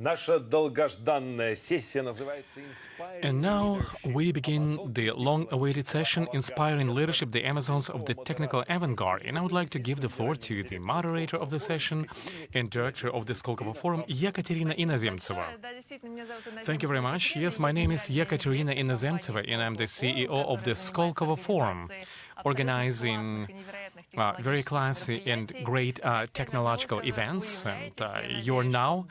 Наша долгожданная сессия называется And now we begin the long-awaited session, Inspiring Leadership, the Amazons of the Technical Avantgarde. And I would like to give the floor to the moderator of the session and director of the Сколково Forum, Ekaterina Inozemtseva. Thank you very much. Yes, my name is Ekaterina Inozemtseva, and I'm the CEO of the Сколково Forum, organizing very classy and great technological events. And you're now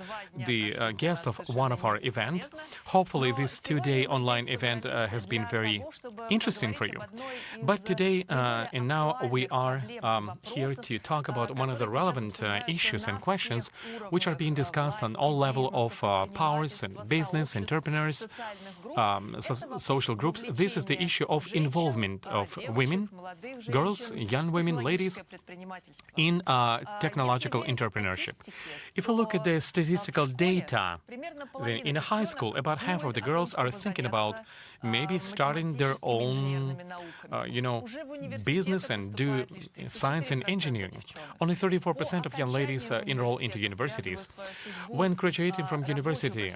the guest of one of our events. Hopefully, this two-day online event has been very interesting for you. But today and now we are here to talk about one of the relevant issues and questions which are being discussed on all levels of powers and business, entrepreneurs, social groups. This is the issue of involvement of women, girls, young women, ladies in technological entrepreneurship. If we look at the statistical data, then in a high school, about half of the girls are thinking about maybe starting their own, business and do science and engineering. Only 34% of young ladies enroll into universities. When graduating from university,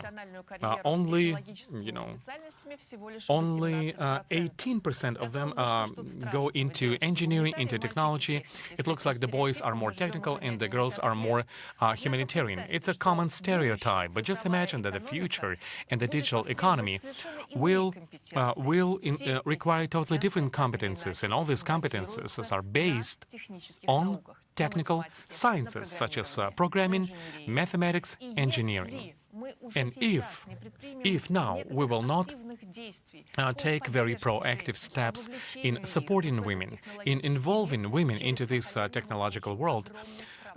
only 18% of them go into engineering, into technology. It looks like the boys are more technical and the girls are more humanitarian. It's a common stereotype, but just imagine that the future and the digital economy will require totally different competences, and all these competences are based on technical sciences such as programming, mathematics, engineering. And if now we will not take very proactive steps in supporting women, in involving women into this technological world,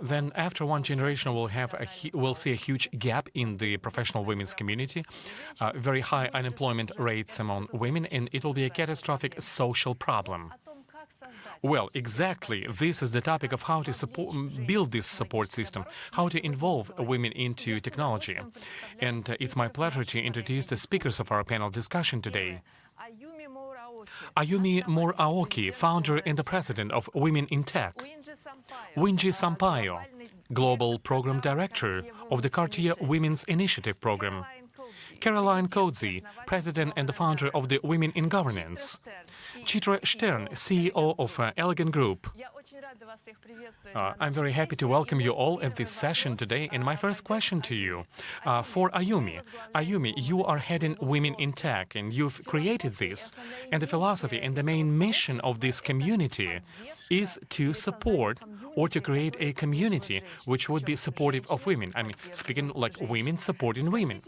then after one generation we'll see a huge gap in the professional women's community, very high unemployment rates among women, and it will be a catastrophic social problem. Well, exactly, this is the topic of how to build this support system, how to involve women into technology. And it's my pleasure to introduce the speakers of our panel discussion today. Ayumi Muraoki, founder and the president of Women in Tech. Uinджи Сампайо, global program director of the Cartier Women's Initiative program. Caroline Coetzee, president and the founder of the Women in Governance. Chitra Stern, CEO of Elegant Group. I'm very happy to welcome you all at this session today. And my first question to you, for Ayumi. Ayumi, you are heading Women in Tech, and you've created this. And the philosophy and the main mission of this community is to support or to create a community which would be supportive of women. I mean, speaking like women supporting women.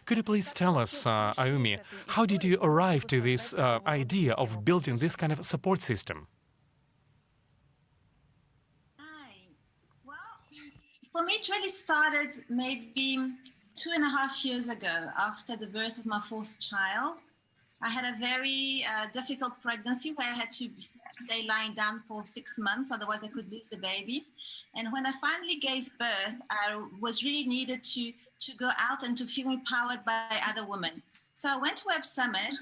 Could you please tell us, Ayumi, how did you arrive to this idea of building this kind of support system? For me, it really started maybe 2.5 years ago after the birth of my fourth child. I had a very difficult pregnancy where I had to stay lying down for 6 months, otherwise I could lose the baby. And when I finally gave birth, I was really needed to go out and to feel empowered by other women. So I went to Web Summit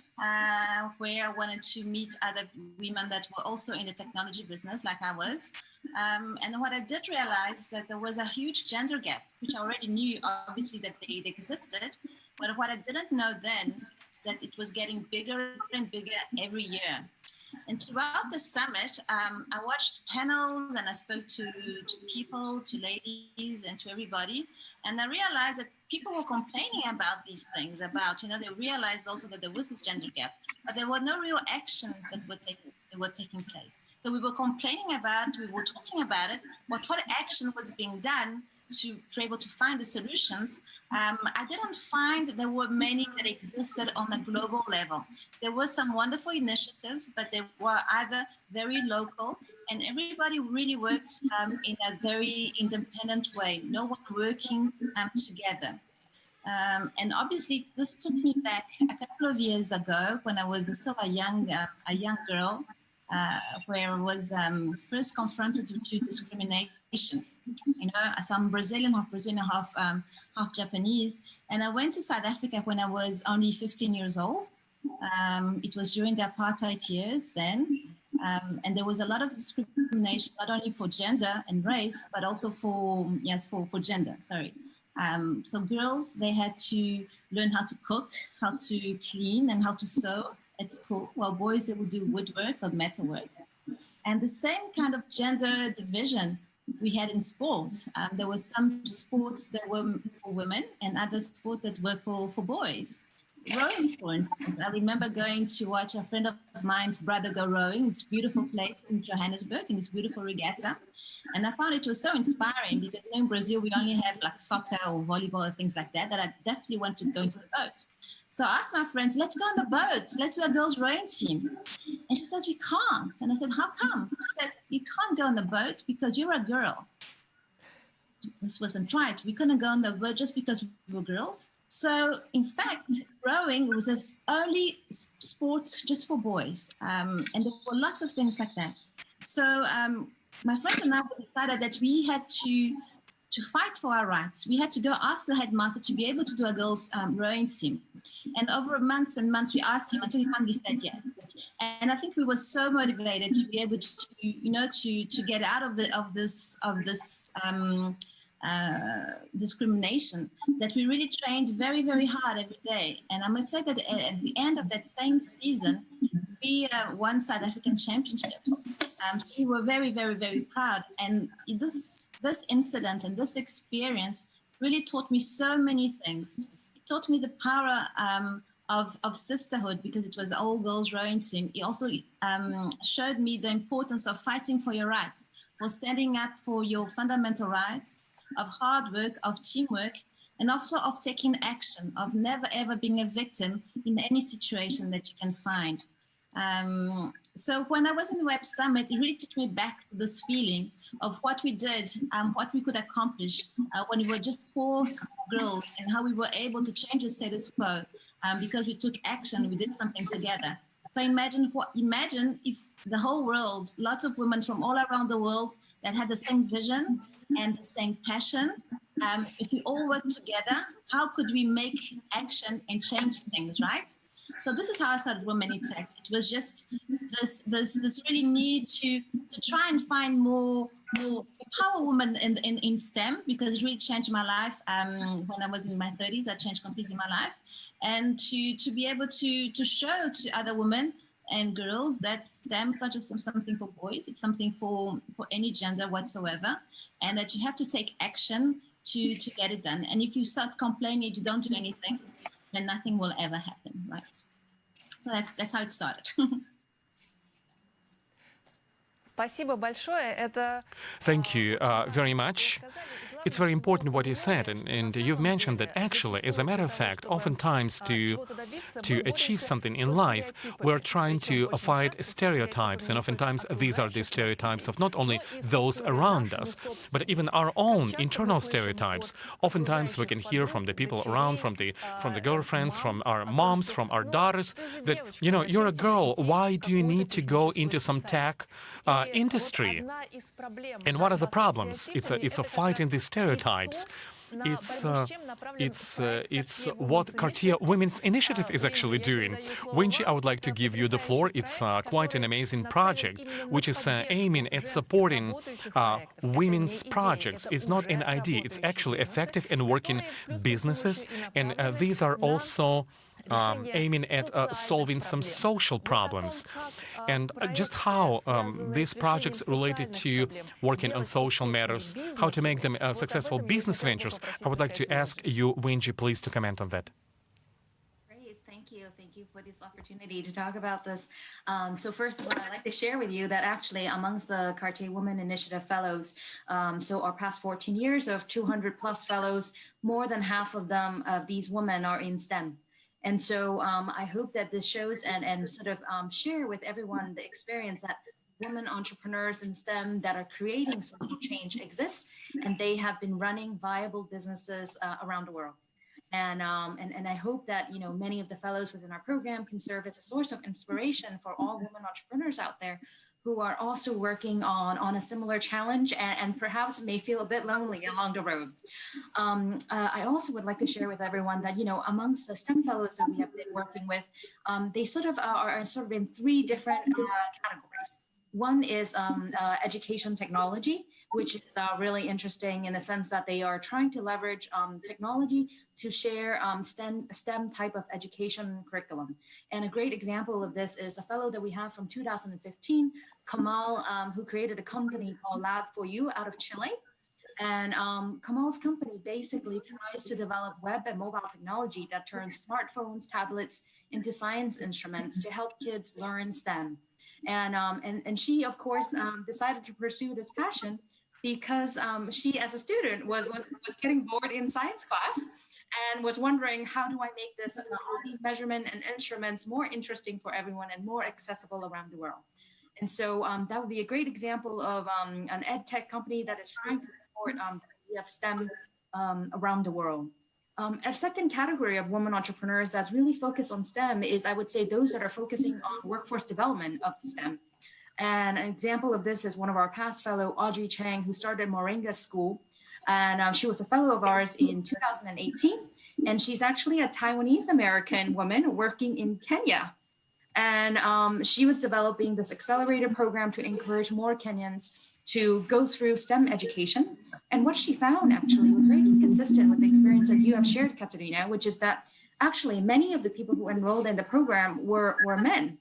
where I wanted to meet other women that were also in the technology business like I was. And what I did realize is that there was a huge gender gap, which I already knew, obviously, that it existed. But what I didn't know then is that it was getting bigger and bigger every year. And throughout the summit, I watched panels and I spoke to people, to ladies and to everybody. And I realized that people were complaining about these things, they realized also that there was this gender gap, but there were no real actions that were taking place. So we were complaining about it, we were talking about it, but what action was being done to be able to find the solutions, I didn't find there were many that existed on a global level. There were some wonderful initiatives, but they were either very local, and everybody really worked in a very independent way, no one working together. And obviously, this took me back a couple of years ago when I was still a young girl, where I was first confronted with discrimination. So I'm Brazilian, half Japanese, and I went to South Africa when I was only 15 years old. It was during the apartheid years then, and there was a lot of discrimination, not only for gender and race, but also for gender. Sorry. So girls, they had to learn how to cook, how to clean, and how to sew at school, while boys, they would do woodwork or metalwork. And the same kind of gender division we had in sport. There were some sports that were for women and other sports that were for boys. Rowing, for instance, I remember going to watch a friend of mine's brother go rowing. It's a beautiful place in Johannesburg, in this beautiful regatta. And I found it was so inspiring because in Brazil, we only have like soccer or volleyball or things like that, that I definitely want to go into the boat. So I asked my friends, let's go on the boat. Let's do a girls' rowing team. And she says, we can't. And I said, how come? She said, you can't go on the boat because you're a girl. This wasn't right. We couldn't go on the boat just because we were girls. So, in fact, rowing was the only sport just for boys. And there were lots of things like that. So my friend and I decided that we had to fight for our rights. We had to go ask the headmaster to be able to do a girls' rowing team. And over months and months, we asked him until he finally said yes. And I think we were so motivated to be able to get out of this discrimination that we really trained very, very hard every day. And I must say that at the end of that same season, we won South African championships. We were very, very, very proud. And this incident and this experience really taught me so many things. It taught me the power of sisterhood because it was an all-girls rowing team. It also showed me the importance of fighting for your rights, for standing up for your fundamental rights, of hard work, of teamwork, and also of taking action, of never ever being a victim in any situation that you can find. So when I was in the Web Summit, it really took me back to this feeling of what we did, what we could accomplish when we were just 4 girls, and how we were able to change the status quo because we took action, we did something together. So imagine if the whole world, lots of women from all around the world that had the same vision and the same passion, if we all work together, how could we make action and change things, right? So this is how I started Women in Tech. It was just this really need to try and find more empower women in STEM, because it really changed my life. When I was in my 30s, that changed completely my life. And to be able to show to other women and girls that STEM is not just something for boys, it's something for any gender whatsoever, and that you have to take action to get it done. And if you start complaining, you don't do anything, then nothing will ever happen, right? So that's how it started. Thank you very much. It's very important what you said, and you've mentioned that actually, as a matter of fact, oftentimes to achieve something in life, we're trying to fight stereotypes, and oftentimes these are the stereotypes of not only those around us, but even our own internal stereotypes. Oftentimes we can hear from the people around, from the girlfriends, from our moms, from our daughters, that, you know, you're a girl, why do you need to go into some tech industry? And what are the problems? It's a fight in these stereotypes. It's what Cartier Women's Initiative is actually doing. Uinji, I would like to give you the floor. It's quite an amazing project, which is aiming at supporting women's projects. It's not an idea. It's actually effective in working businesses, and these are also aiming at solving some social problems. And just how these projects related to working on social matters, how to make them successful business ventures. I would like to ask you, Uinji, please, to comment on that. Great, thank you. Thank you for this opportunity to talk about this. So first of all, I'd like to share with you that actually amongst the Cartier Women Initiative Fellows, so our past 14 years of 200 plus fellows, more than half of them, these women are in STEM. And so I hope that this shows and sort of share with everyone the experience that women entrepreneurs in STEM that are creating social change exists, and they have been running viable businesses around the world. And I hope that, you know, many of the fellows within our program can serve as a source of inspiration for all women entrepreneurs out there who are also working on a similar challenge and perhaps may feel a bit lonely along the road. I also would like to share with everyone that, you know, amongst the STEM fellows that we have been working with, they sort of are sort of in 3 different categories. One is education technology, which is really interesting in the sense that they are trying to leverage technology to share STEM type of education curriculum. And a great example of this is a fellow that we have from 2015, Kamal, who created a company called Lab4U out of Chile. And Kamal's company basically tries to develop web and mobile technology that turns smartphones, tablets into science instruments to help kids learn STEM. And she, of course, decided to pursue this passion because she, as a student, was getting bored in science class and was wondering, how do I make this all these measurement and instruments more interesting for everyone and more accessible around the world? And so that would be a great example of an ed tech company that is trying to support the idea of STEM around the world. A second category of women entrepreneurs that's really focused on STEM is, I would say, those that are focusing on workforce development of STEM. And an example of this is one of our past fellow, Audrey Chang, who started Moringa School. And she was a fellow of ours in 2018. And she's actually a Taiwanese American woman working in Kenya. And she was developing this accelerator program to encourage more Kenyans to go through STEM education. And what she found actually was very consistent with the experience that you have shared, Katerina, which is that actually many of the people who enrolled in the program were men.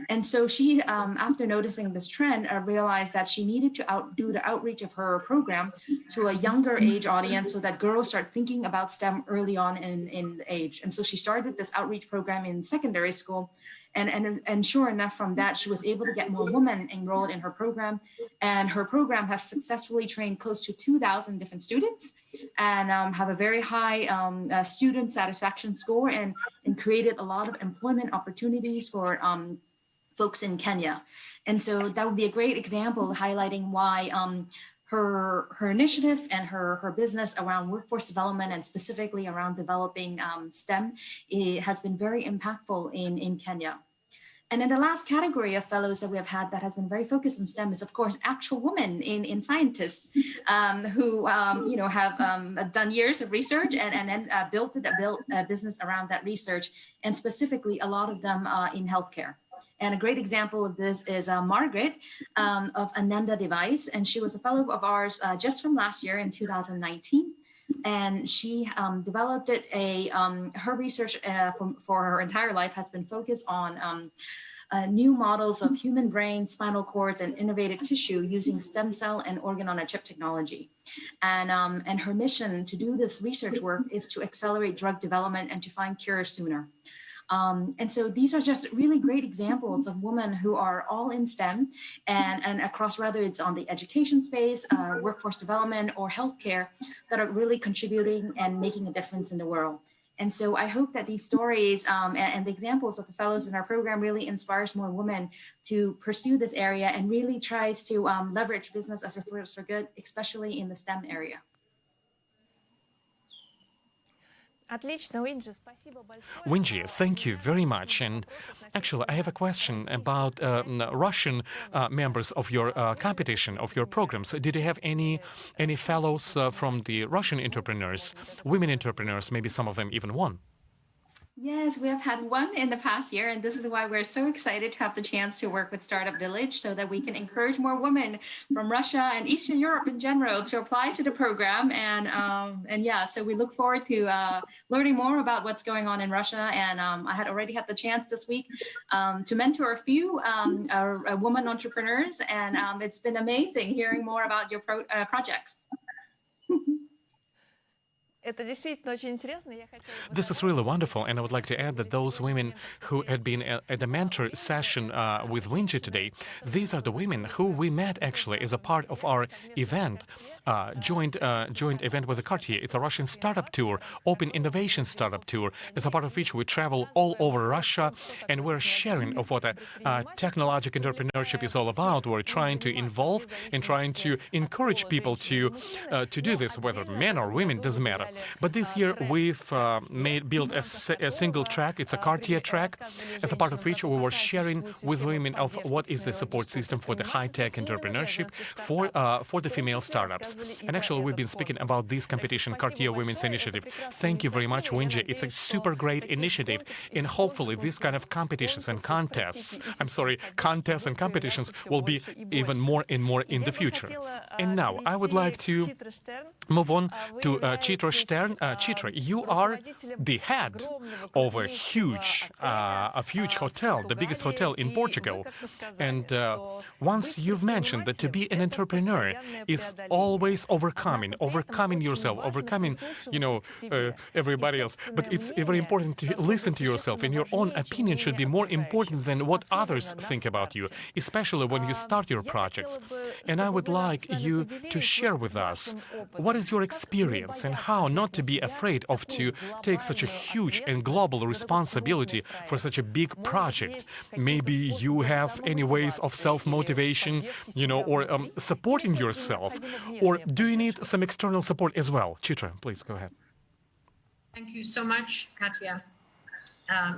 And so she, after noticing this trend, realized that she needed to do the outreach of her program to a younger age audience so that girls start thinking about STEM early on in the age. And so she started this outreach program in secondary school. And sure enough, from that, she was able to get more women enrolled in her program. And her program has successfully trained close to 2,000 different students and have a very high student satisfaction score and created a lot of employment opportunities for folks in Kenya. And so that would be a great example highlighting why her initiative and her business around workforce development and specifically around developing STEM has been very impactful in Kenya. And then the last category of fellows that we have had that has been very focused on STEM is, of course, actual women in scientists who have done years of research and then built a business around that research, and specifically a lot of them in healthcare. And a great example of this is Margaret of Ananda Device. And she was a fellow of ours just from last year in 2019. And she developed it. Her research for her entire life has been focused on new models of human brain, spinal cords, and innovative tissue using stem cell and organ-on-a-chip technology. And her mission to do this research work is to accelerate drug development and to find cures sooner. And so these are just really great examples of women who are all in STEM and across, whether it's on the education space, workforce development, or healthcare, that are really contributing and making a difference in the world. And so I hope that these stories and the examples of the fellows in our program really inspires more women to pursue this area and really tries to leverage business as a force for good, especially in the STEM area. Uinji, thank you very much. And actually, I have a question about Russian members of your competition, of your programs. Did you have any fellows from the Russian entrepreneurs, women entrepreneurs? Maybe some of them even won. Yes, we have had one in the past year, and this is why we're so excited to have the chance to work with Startup Village so that we can encourage more women from Russia and Eastern Europe in general to apply to the program. And yeah, so we look forward to learning more about what's going on in Russia. And I had already had the chance this week to mentor a few women entrepreneurs, and it's been amazing hearing more about your projects. This is really wonderful, and I would like to add that those women who had been at the mentor session with Uinji today, these are the women who we met actually as a part of our event, joint event with the Cartier. It's a Russian startup tour, open innovation startup tour, as a part of which we travel all over Russia, and we're sharing of what technological entrepreneurship is all about. We're trying to involve and trying to encourage people to do this, whether men or women, doesn't matter. But this year we've built a single track. It's a Cartier track, as a part of which we were sharing with women of what is the support system for the high-tech entrepreneurship for the female startups. competitions. And actually, we've been speaking about this competition, Cartier Women's Initiative. Thank you very much, Uinji. It's a super great initiative. And hopefully, this kind of competitions and contests, contests and competitions will be even more and more in the future. And now, I would like to move on to Chitra Stern. Chitra, you are the head of a huge hotel, the biggest hotel in Portugal. And once you've mentioned that to be an entrepreneur is always overcoming yourself, overcoming, everybody else. But it's very important to listen to yourself, and your own opinion should be more important than what others think about you, especially when you start your projects. And I would like you to share with us what is your experience and how not to be afraid of to take such a huge and global responsibility for such a big project. Maybe you have any ways of self-motivation, or supporting yourself, or do you need some external support as well? Chitra, please go ahead. Thank you so much, Katya.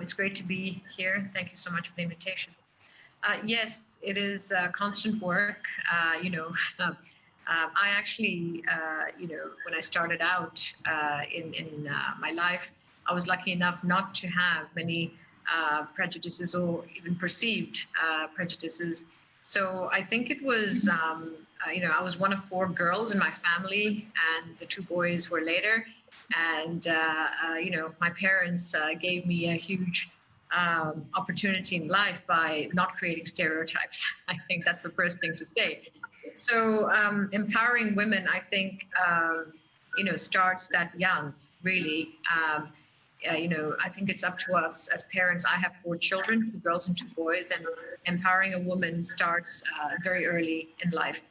It's great to be here. Thank you so much for the invitation. Yes, it is constant work. I actually, when I started out in my life, I was lucky enough not to have many prejudices or even perceived prejudices. So I think it was, I was one of 4 girls in my family, and the 2 boys were later. And, my parents gave me a huge opportunity in life by not creating stereotypes. I think that's the first thing to say. So empowering women, I think, starts that young, really. I think it's up to us as parents. I have 4 children, 2 girls and 2 boys, and empowering a woman starts very early in life.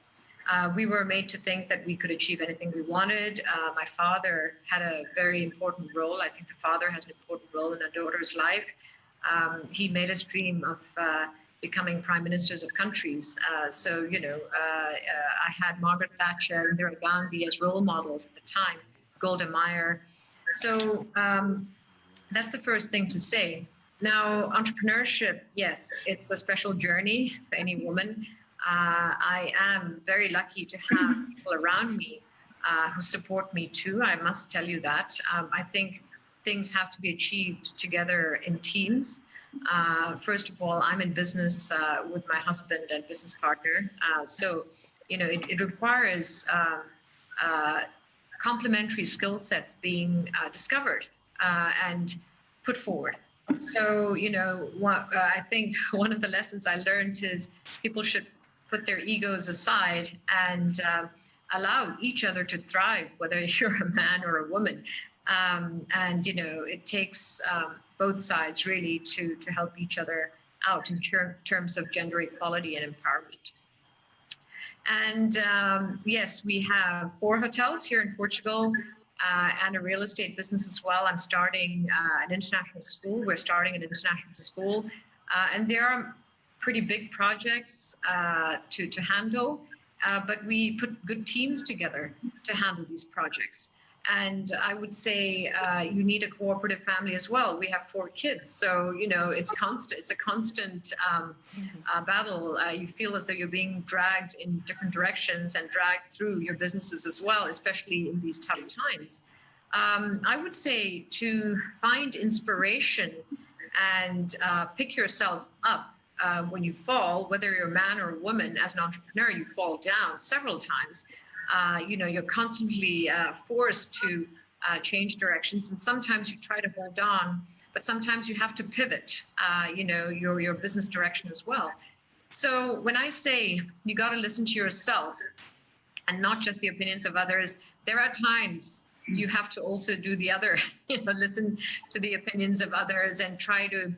We were made to think that we could achieve anything we wanted. My father had a very important role. I think the father has an important role in a daughter's life. He made us dream of becoming prime ministers of countries. I had Margaret Thatcher and Indira Gandhi as role models at the time, Golda Meir. So that's the first thing to say. Now, entrepreneurship, yes, it's a special journey for any woman. I am very lucky to have people around me who support me too. I must tell you that. I think things have to be achieved together in teams. First of all, I'm in business with my husband and business partner. It requires complementary skill sets being discovered and put forward. So, I think one of the lessons I learned is people should put their egos aside and allow each other to thrive, whether you're a man or a woman. It takes both sides really to help each other out in terms of gender equality and empowerment. And yes, we have 4 hotels here in Portugal and a real estate business as well. I'm starting an international school. We're starting an international school. And there are pretty big projects to handle, but we put good teams together to handle these projects. And I would say you need a cooperative family as well. We have 4 kids, so it's constant. It's a constant battle. You feel as though you're being dragged in different directions and dragged through your businesses as well, especially in these tough times. I would say to find inspiration and pick yourself up when you fall, whether you're a man or a woman. As an entrepreneur, you fall down several times. You're constantly forced to change directions, and sometimes you try to hold on, but sometimes you have to pivot, your business direction as well. So when I say you got to listen to yourself and not just the opinions of others, there are times you have to also do the other, listen to the opinions of others and try to,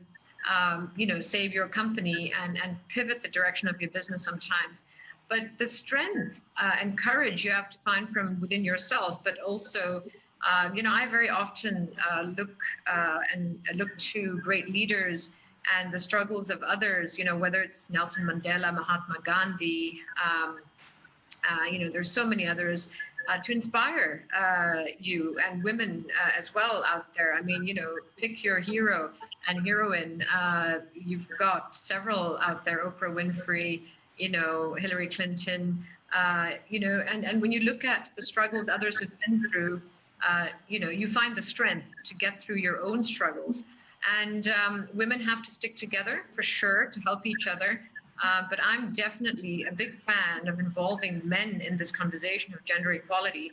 save your company and pivot the direction of your business sometimes. But the strength and courage you have to find from within yourself, but also, I very often look to great leaders and the struggles of others, whether it's Nelson Mandela, Mahatma Gandhi, there's so many others to inspire you and women as well out there. I mean, pick your hero and heroine. You've got several out there, Oprah Winfrey, Hillary Clinton, And when you look at the struggles others have been through, you find the strength to get through your own struggles. And women have to stick together for sure to help each other. But I'm definitely a big fan of involving men in this conversation of gender equality,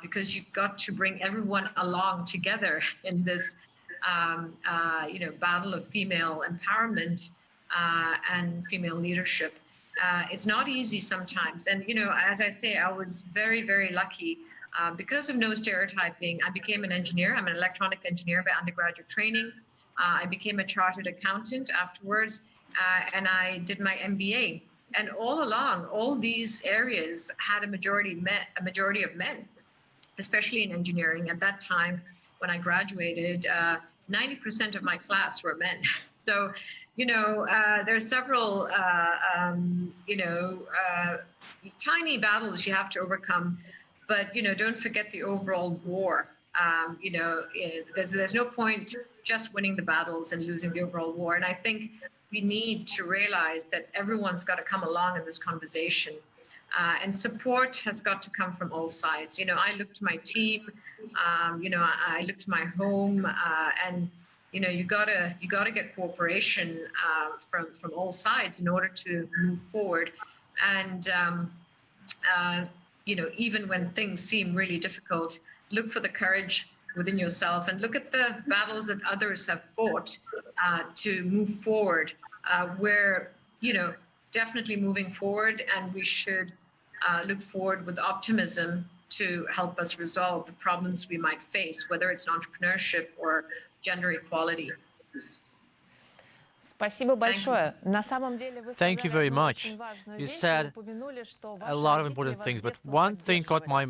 because you've got to bring everyone along together in this, battle of female empowerment and female leadership. It's not easy sometimes. And, as I say, I was very, very lucky. Because of no stereotyping, I became an engineer. I'm an electronic engineer by undergraduate training. I became a chartered accountant afterwards, and I did my MBA. And all along, all these areas had a majority of men, especially in engineering. At that time, when I graduated, 90% of my class were men. So, there are several, tiny battles you have to overcome. But, don't forget the overall war. There's no point just winning the battles and losing the overall war. And I think we need to realize that everyone's got to come along in this conversation. And support has got to come from all sides. I look to my team, I look to my home, and you gotta get cooperation from all sides in order to move forward. And even when things seem really difficult, look for the courage within yourself and look at the battles that others have fought to move forward. We're, definitely moving forward, and we should look forward with optimism to help us resolve the problems we might face, whether it's entrepreneurship or gender equality. Thank you very much. You said a lot of important things, but one thing caught my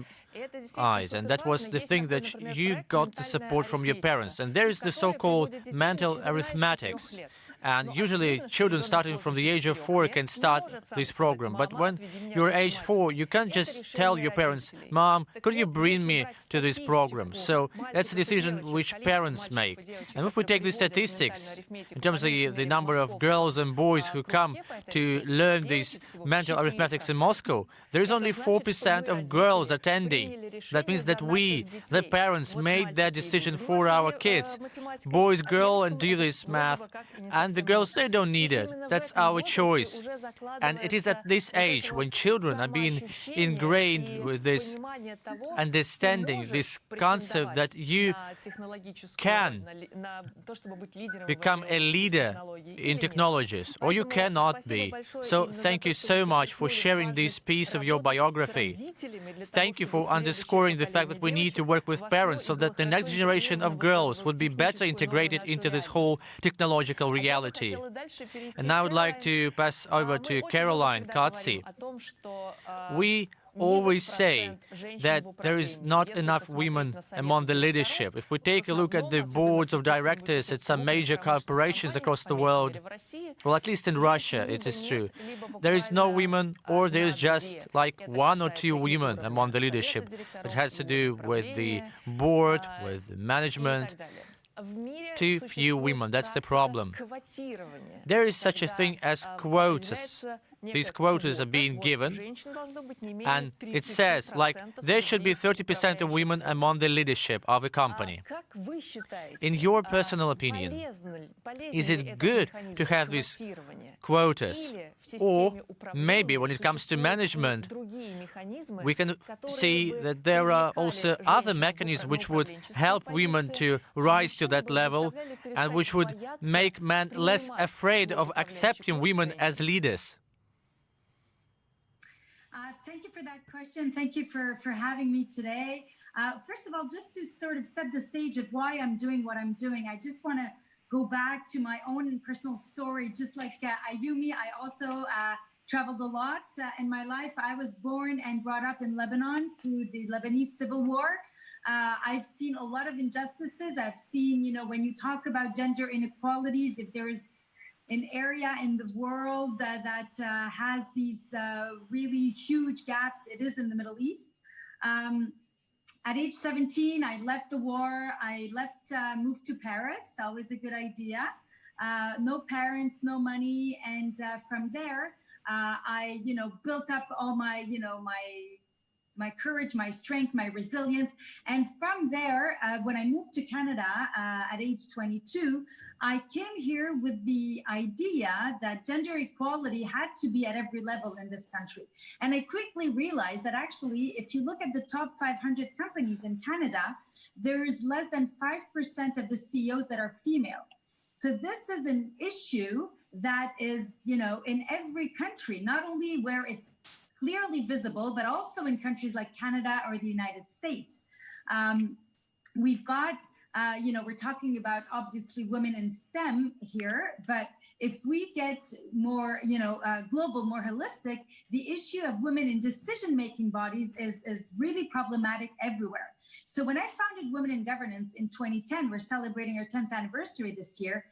eyes, and that was the thing that you got the support from your parents. And there is the so-called mental arithmetics. And usually children starting from the age of 4 can start this program. But when you're age 4, you can't just tell your parents, "Mom, could you bring me to this program?" So that's a decision which parents make. And if we take the statistics, in terms of the number of girls and boys who come to learn these mental arithmetics in Moscow, there is only 4% of girls attending. That means that we, the parents, made that decision for our kids. Boys, girl, and do this math. And the girls, they don't need it. That's our choice. And it is at this age when children are being ingrained with this understanding, this concept that you can become a leader in technologies, or you cannot be. So thank you so much for sharing this piece of your biography. Thank you for underscoring the fact that we need to work with parents so that the next generation of girls would be better integrated into this whole technological reality. And now I would like to pass over to Caroline Katsi. We always say that there is not enough women among the leadership. If we take a look at the boards of directors at some major corporations across the world, well, at least in Russia, it is true, there is no women, or there is just like 1 or 2 women among the leadership. It has to do with the board, with the management. Too few women, that's the problem. There is such a thing as quotas. These quotas are being given, and it says, like, there should be 30% of women among the leadership of a company. In your personal opinion, is it good to have these quotas? Or maybe when it comes to management, we can see that there are also other mechanisms which would help women to rise to that level and which would make men less afraid of accepting women as leaders. Thank you for that question. Thank you for having me today. First of all, just to sort of set the stage of why I'm doing what I'm doing, I just want to go back to my own personal story. Just like Ayumi, I also traveled a lot in my life. I was born and brought up in Lebanon through the Lebanese Civil War. I've seen a lot of injustices. I've seen, when you talk about gender inequalities, if there is an area in the world that has these really huge gaps, it is in the Middle East. At age 17, I left the war. I moved to Paris. Always a good idea. No parents, no money. And from there, I, built up all my, my courage, my strength, my resilience. And from there, when I moved to Canada at age 22, I came here with the idea that gender equality had to be at every level in this country. And I quickly realized that actually, if you look at the top 500 companies in Canada, there's less than 5% of the CEOs that are female. So this is an issue that is, in every country, not only where it's clearly visible, but also in countries like Canada or the United States. We've got, we're talking about obviously women in STEM here, but if we get more, global, more holistic, the issue of women in decision-making bodies is really problematic everywhere. So when I founded Women in Governance in 2010, we're celebrating our 10th anniversary this year.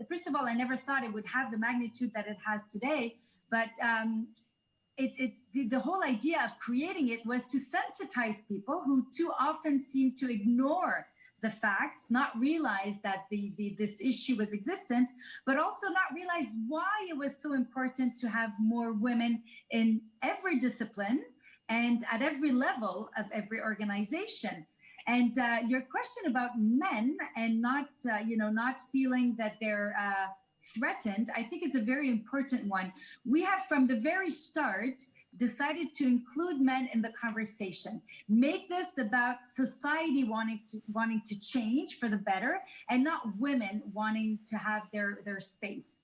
First of all, I never thought it would have the magnitude that it has today, but the whole idea of creating it was to sensitize people who too often seem to ignore the facts, not realize that this issue was existent, but also not realize why it was so important to have more women in every discipline and at every level of every organization. And your question about men and not feeling that they're threatened, I think is a very important one. We have from the very start decided to include men in the conversation, make this about society wanting to change for the better and not women wanting to have their space.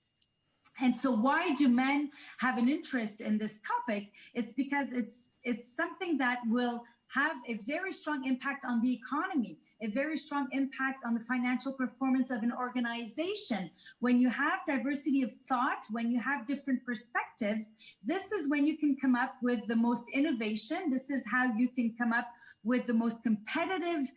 And so why do men have an interest in this topic? It's because it's something that will have a very strong impact on the economy, a very strong impact on the financial performance of an organization. When you have diversity of thought, when you have different perspectives, this is when you can come up with the most innovation. This is how you can come up with the most competitive,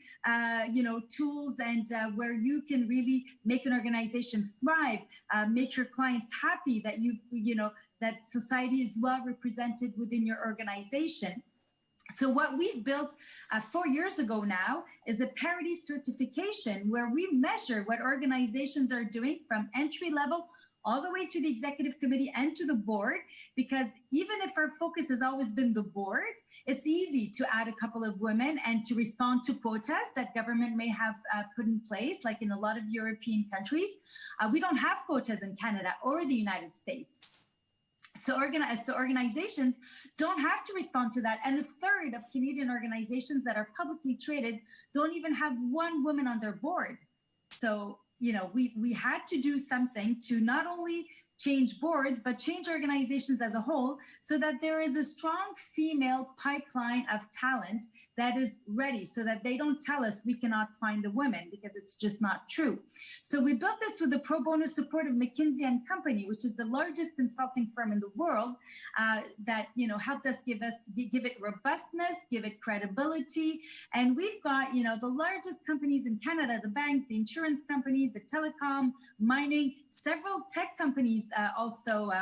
tools and where you can really make an organization thrive, make your clients happy that that society is well represented within your organization. So what we've built 4 years ago now is a parity certification where we measure what organizations are doing from entry level all the way to the executive committee and to the board, because even if our focus has always been the board, it's easy to add a couple of women and to respond to quotas that government may have put in place, like in a lot of European countries. We don't have quotas in Canada or the United States. So organizations don't have to respond to that. And a third of Canadian organizations that are publicly traded don't even have one woman on their board. So, we had to do something to not only change boards, but change organizations as a whole so that there is a strong female pipeline of talent that is ready so that they don't tell us we cannot find a woman, because it's just not true. So we built this with the pro bono support of McKinsey & Company, which is the largest consulting firm in the world that, helped us give it robustness, give it credibility. And we've got, the largest companies in Canada, the banks, the insurance companies, the telecom, mining, several tech companies also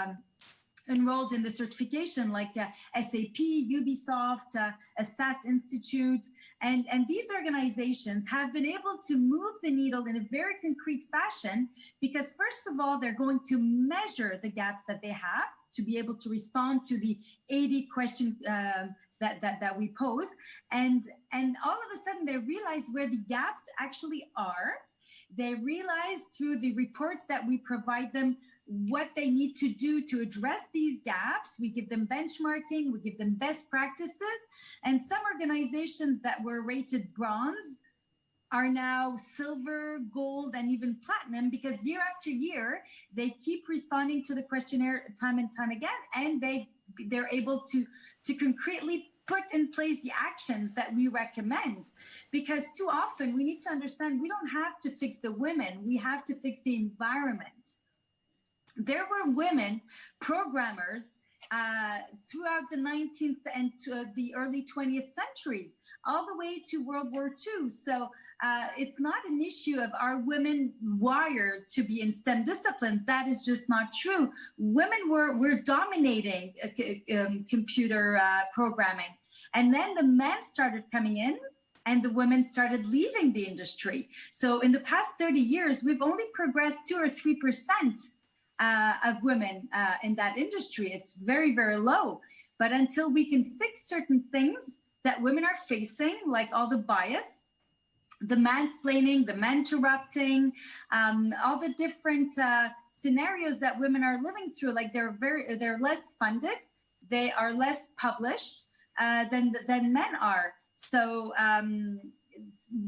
enrolled in the certification, like SAP, Ubisoft, a SAS Institute. And these organizations have been able to move the needle in a very concrete fashion because, first of all, they're going to measure the gaps that they have to be able to respond to the 80 questions that we pose. And all of a sudden, they realize where the gaps actually are. They realize through the reports that we provide them what they need to do to address these gaps. We give them benchmarking, we give them best practices. And some organizations that were rated bronze are now silver, gold, and even platinum, because year after year, they keep responding to the questionnaire time and time again, and they're able to concretely put in place the actions that we recommend. Because too often we need to understand we don't have to fix the women, we have to fix the environment. There were women programmers throughout the 19th and the early 20th centuries, all the way to World War II. So it's not an issue of are women wired to be in STEM disciplines. That is just not true. Women were dominating computer programming. And then the men started coming in and the women started leaving the industry. So in the past 30 years, we've only progressed 2 or 3% of women in that industry. It's very, very low. But until we can fix certain things that women are facing, like all the bias, the mansplaining, the mentorrupting, all the different scenarios that women are living through, like they're less funded, they are less published than men are. So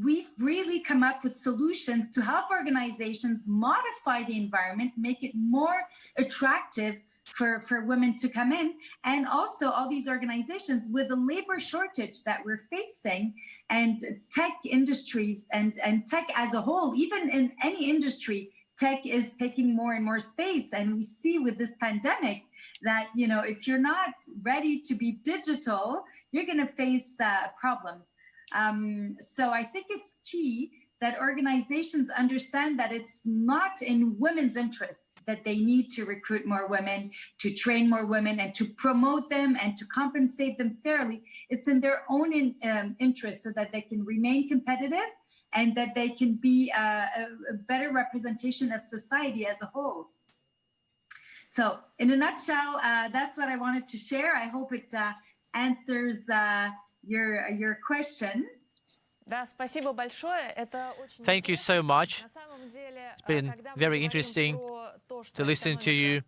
we've really come up with solutions to help organizations modify the environment, make it more attractive for women to come in. And also all these organizations, with the labor shortage that we're facing, and tech industries and tech as a whole, even in any industry, tech is taking more and more space. And we see with this pandemic that, you know, if you're not ready to be digital, you're going to face problems. So I think it's key that organizations understand that it's not in women's interest that they need to recruit more women, to train more women, and to promote them and to compensate them fairly. It's in their own interest so that they can remain competitive and that they can be a better representation of society as a whole. So in a nutshell, that's what I wanted to share. I hope it answers your question. Thank you so much. It's been very interesting to listen to you.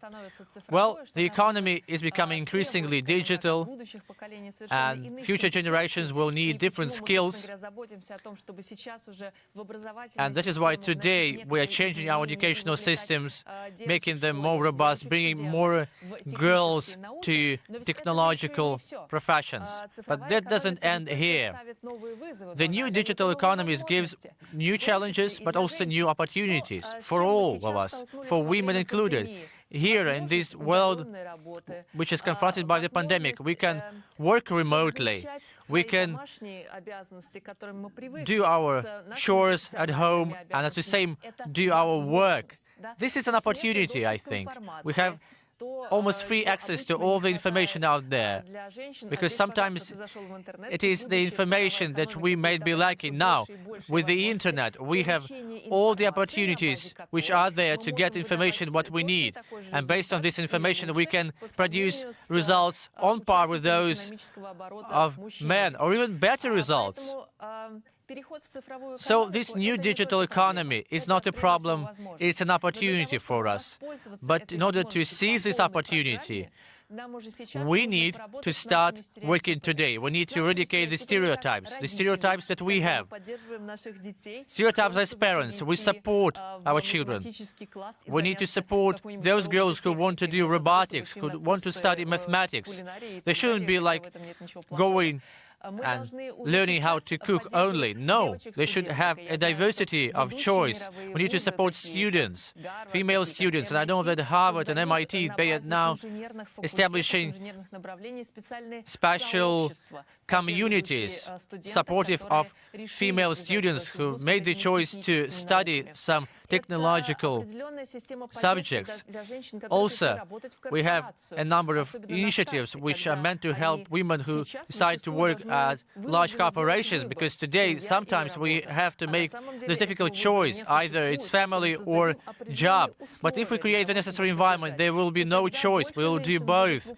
Well, the economy is becoming increasingly digital, and future generations will need different skills. And that is why today we are changing our educational systems, making them more robust, bringing more girls to technological professions. But that doesn't end here. The new digital economy gives new challenges, but also new opportunities for all of us, for women included. Here in this world, which is confronted by the pandemic, we can work remotely. We can do our chores at home and at the same do our work. This is an opportunity, I think. We have almost free access to all the information out there, because sometimes it is the information that we may be lacking. Now, with the internet, we have all the opportunities which are there to get information what we need, and based on this information we can produce results on par with those of men, or even better results. So this new digital economy is not a problem, it's an opportunity for us. But in order to seize this opportunity, we need to start working today. We need to eradicate the stereotypes that we have. Stereotypes as parents, we support our children. We need to support those girls who want to do robotics, who want to study mathematics. They shouldn't be like going and learning how to cook only. No, they should have a diversity of choice. We need to support students, female students, and I know that Harvard and MIT, they are now establishing special communities supportive of female students who made the choice to study some technological subjects. Also, we have a number of initiatives which are meant to help women who decide to work at large corporations, because today sometimes we have to make this difficult choice, either it's family or job. But if we create the necessary environment, there will be no choice. We will do both.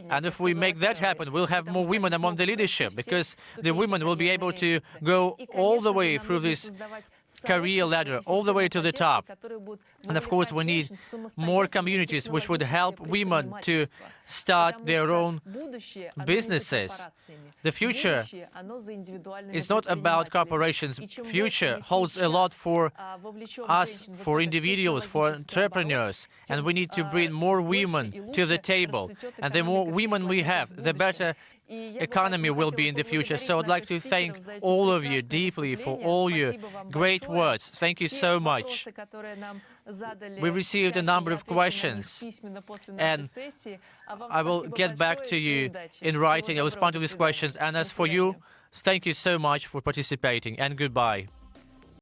And if we make that happen, we'll have more women among the leadership, because the women will be able to go all the way through this career ladder, all the way to the top. And of course, we need more communities which would help women to start their own businesses. The future is not about corporations. Future holds a lot for us, for individuals, for entrepreneurs. And we need to bring more women to the table. And the more women we have, the better economy will be in the future. So I'd like to thank all of you deeply for all your great words. Thank you so much. We received a number of questions, and I will get back to you in writing. I'll respond to these questions. And as for you, thank you so much for participating, and goodbye.